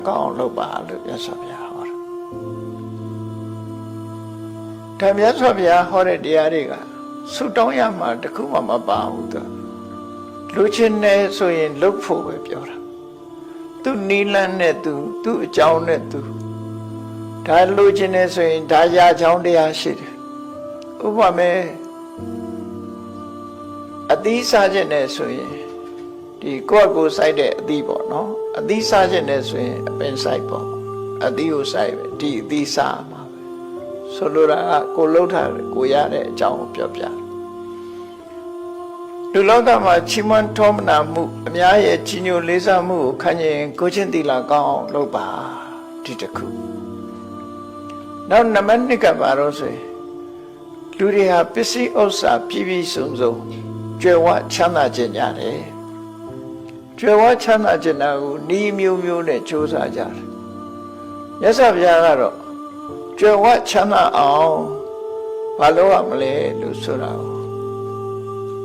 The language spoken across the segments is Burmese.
ကောင်းလုပ်ပါလို့မြတ်စွာဘုရားဟောတာဒါမြတ်စွာဘုရားဟောတဲ့တရားတွေကဆုတောင်းရမှာတခုမှမပါဘူးသူလူချင်းနဲ့ဆိုရင်လုပ်ဖို့ပဲပြောတာသူနီလန်းနဲ့သူအကြောင်းနဲ့သူဒါလူချင်းနဲ့ဆိုရင်ဒါရာချောင်းတရားရှိတယ်ဥပမာအသီးစားခြင်းနဲ့ဆိုရင်ဒီကိုယ့်ကိုစိုက်တဲ့အသီးပေါ့နော်အသီးစားခြင်းနဲ့ဆိုရင်အပင်စိုက်ပေါ့အသီးကိုစိုက်ပဲဒီအသီးစားမှာပဲဆိုလိုတာကကိုလှုပ်ထားတယ်ကိုရတဲ့အကြောင်းကိုပြောပြတယ်လူလောကမှာချီးမွမ်းထောမနာမှုအများရဲ့ကြီးညိုလေးစားမှုကိုခံရင်ကိုချင်းသီလကောင်းအောင်လုပ်ပါဒီတစ်ခုနောက်နံပါတ်2ကပါတော့ဆိုရင်လူတွေဟာပစ္စည်းဥစ္စာပြည့်ပြည့်စုံစုံကြွယ်ဝချမ်းသာခြင်းရတယ်ကြွယ်ဝချမ်းသာခြင်းကိုဤမျိုးမျိုးနဲ့ကြိုးစားကြတယ်မြတ်စွာဘုရားကတော့ကြွယ်ဝချမ်းသာအောင်ဘာလို့ရမလဲလို့ဆိုတာ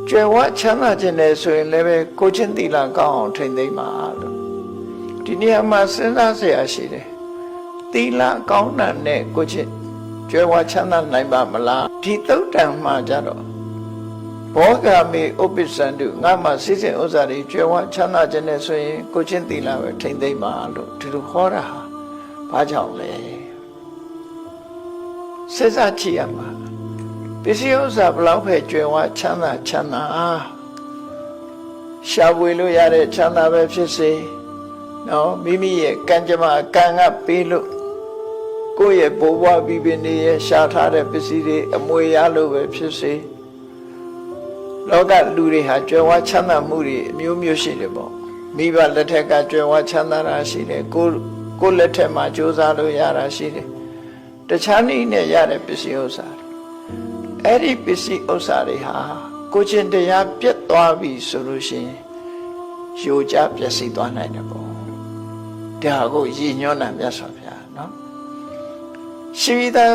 ကြွယ်ဝချမ်းသာခြင်းနဲ့ဆိုရင်လည်းပဲကိုချင်းသီလကောင်းအောင်ထိမ့်သိမ့်ပါလို့ဒီနေရာမှာစဉ်းစားเสียရှိတယ်သီလကောင်းတာနဲ့ကိုချင်းကြွယ်ဝချမ်းသာနိုင်ပါမလားဒီသုတ်တံမှာကြတော့ဘောဂာမေဥပ္ပစ္စန္တုငါမှစိစဉ်ဥစ္စာတွေကြွယ်ဝချမ်းသာခြင်းနဲ့ဆိုရင်ကိုချင်းသီလပဲထိမ့်သိမ့်ပါလို့ဒီလိုဟောတာဟာဘာကြောင့်လဲစဉ်းစားကြည့်ရမှာပစ္စည်းဥစ္စာဘလောက်ပဲကြွယ်ဝချမ်းသာရှာဖွေလို့ရတဲ့ချမ်းသာပဲဖြစ်စေနော်မိမိရဲ့ကံကြမ္မာကံကပေးလို့ကိုယ့်ရဲ့ဘိုးဘွားပြီးပင်တွေရဲ့ရှာထားတဲ့ပစ္စည်းတွေအမွေရလို့ပဲဖြစ်စေလောကလူတွေဟာကြွယ်ဝချမ်းသာမှုတွေအမျိုးမျိုးရှိတယ်ပေါ့မိဘလက်ထက်ကကြွယ်ဝချမ်းသာတာရှိတယ်ကိုလက်ထက်မှာကြိုးစားလို့ရတာရှိတယ်တခြားနည်းနဲ့ရတဲ့ပစ္စည်းဥစ္စာအဲ့ဒီပစ္စည်းဥစ္စာတွေဟာကိုချင်းတရားပြတ်သွားပြီဆိုလို့ရှိရင်ယိုကျပျက်စီးသွားနိုင်တယ်ပေါ့ဒါကိုရည်ညွှန်းတာမြတ်စွာဘုရားနော်ရှိတဲ့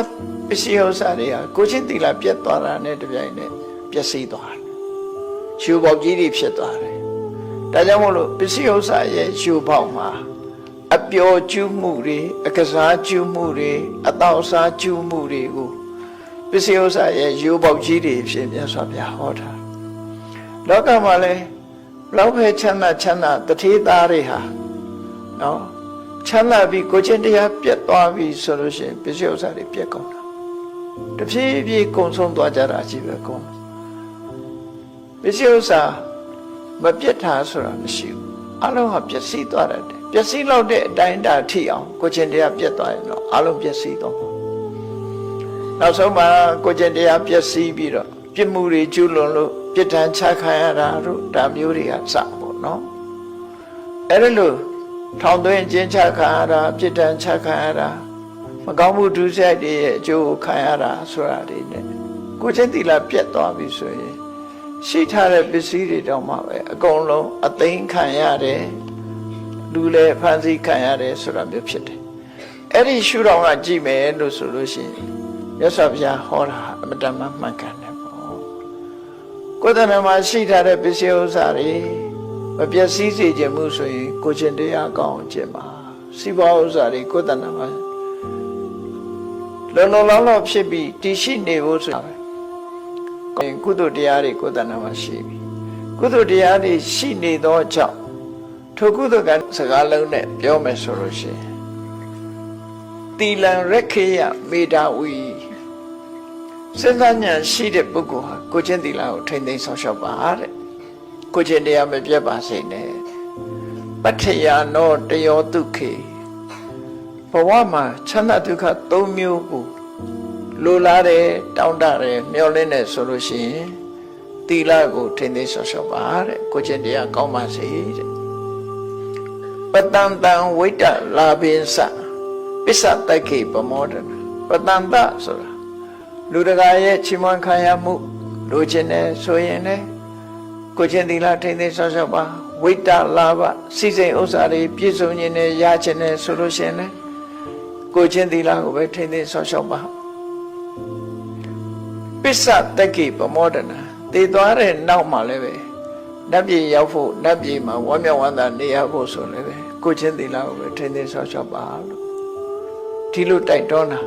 ပစ္စည်းဥစ္စာတွေဟာကိုချင်းသီလပြတ်သွားတာနဲ့တပြိုင်နက်ပျက်စီးသွားတယ်ယူပေါက်ကြီးတွေဖြစ်သွားတယ်ဒါကြောင့်မို့လို့ပစ္စည်းဥစ္စာရဲ့ယူပေါက်မှာအပျော်ကျူးမှုတွေအကစားကျူးမှုတွေအတောက်စားကျူးမှုတွေကိုပစ္စည်းဥစ္စာရဲ့ယူပေါက်ကြီးတွေဖြစ်မြတ်စွာဘုရားဟောတာလောကမှာလဲလောက်ပဲချမ်းသာတထေးသားတွေဟာနော်ချမ်းသာပြီးကိုချင်းတရားပြတ်သွားပြီဆိုလို့ရှိရင်ပစ္စည်းဥစ္စာတွေပြတ်ကုန်တာတဖြည်းဖြည်းကုန်ဆုံးသွားကြတာကြီးပဲကုန်ပစ္စည်းဥစ္စာမပြတ်တာဆိုတာမရှိဘူးအလုံးဟာပျက်စီးသွားတယ်ပျက်စီးလောက်တဲ့အတိုင်းအတာထိအောင်ကိုချင်းတရားပြတ်သွားရင်တော့အလုံးပျက်စီးသွားမှာနောက်ဆုံးမှာကိုချင်းတရားပျက်စီးပြီးတော့ပြစ်မှုတွေကျူးလွန်လို့ပြစ်ဒဏ်ချခံရတာတို့ဒါမျိုးတွေကစပေါ့နော်အဲ့ဒါလို့ထောင်သွင်းကျဉ်းချခံရတာပြစ်ဒဏ်ချခံရတာမကောင်းမှုဒုစရိုက်တွေရဲ့အကျိုးကိုခံရတာဆိုတာတွေနဲ့ကိုချင်းသီလပြတ်သွားပြီဆိုရင်ရှိထားတဲ့ပစ္စည်းတွေတောင်မှပဲအကုန်လုံးအသိမ်းခံရတယ်လူလည်းဖန်ဆီးခံရတယ်ဆိုတာမျိုးဖြစ်တယ်အဲ့ဒီရှုထောင့်ကကြည့်မယ်လို့ဆိုလို့ရှိရင်မြတ်စွာဘုရားဟောတာအမတန်မှမှန်ကန်တယ်ပေါ့ကိုယ်တဏ္ဍာမှာရှိထားတဲ့ပစ္စည်းဥစ္စာတွေမပျက်စီးစေခြင်းမှုဆိုရင်ကိုချင်းတရားကောင်းခြင်းပါစီးပွားဥစ္စာတွေကိုယ်တဏ္ဍာမှာလုံလောက်ဖြစ်ပြီးတည်ရှိနေဖို့ဆိုတာပဲကုသိုလ်တရားတွေကိုယ်တဏ္ဍာမှာရှိပြီကုသိုလ်တရားတွေရှိနေသောကြောင့်ထိုကုသိုလ်ကစကားလုံးနဲ့ပြောမယ်ဆိုလို့ရှိရင်တိလံရခေယမေတ္တာဝီစဉ်းစားဉာဏ်ရှိတဲ့ပုဂ္ဂိုလ်ဟာကိုချင်းသီလကိုထိမ့်သိမ်းဆောင်ရှောက်ပါတဲ့ကိုချင်းတရားမပြတ်ပါစေနဲ့ပဋ္ဌယာနောတယောဒုက္ခေဘဝမှာချမ်းသာဒုက္ခ၃မျိုးကိုလိုလားတယ်တောင်းတတယ်မျှော်လင့်တယ်ဆိုလို့ရှိရင်သီလကိုထိမ့်သိမ်းဆောင်ရှောက်ပါတဲ့ကိုချင်းတရားကောင်းပါစေတဲ့ပတံတံဝိတ္တလာဘိသပစ္စတက္ခိပမောဒနာပတံတဆိုတာလူတကာရဲ့ချီးမွမ်းခံရမှုလိုချင်တယ်ဆိုရင်လည်းကိုချင်းသီလထိမ့်သိမ်းဆောင်ရှောက်ပါဝိတ္တလာဘစိစိမ်ဥစ္စာတွေပြည့်စုံခြင်းနဲ့ရခြင်းနဲ့ဆိုလို့ရှိရင်လည်းကိုချင်းသီလကိုပဲထိမ့်သိမ်းဆောင်ရှောက်ပါပစ္စတက္ခိပမောဒနာတည်သွားတဲ့နောက်မှာလည်းပဲနတ်ပြည်ရောက်ဖို့နတ်ပြည်မှာဝမ်းမြောက်ဝမ်းသာနေရဖို့ဆိုလည်းပဲ ကိုချင်းသီလကိုပဲထိန်းသိမ်းဆောက်ရှောက်ပါလို့ဒီလိုတိုက်တွန်းတာ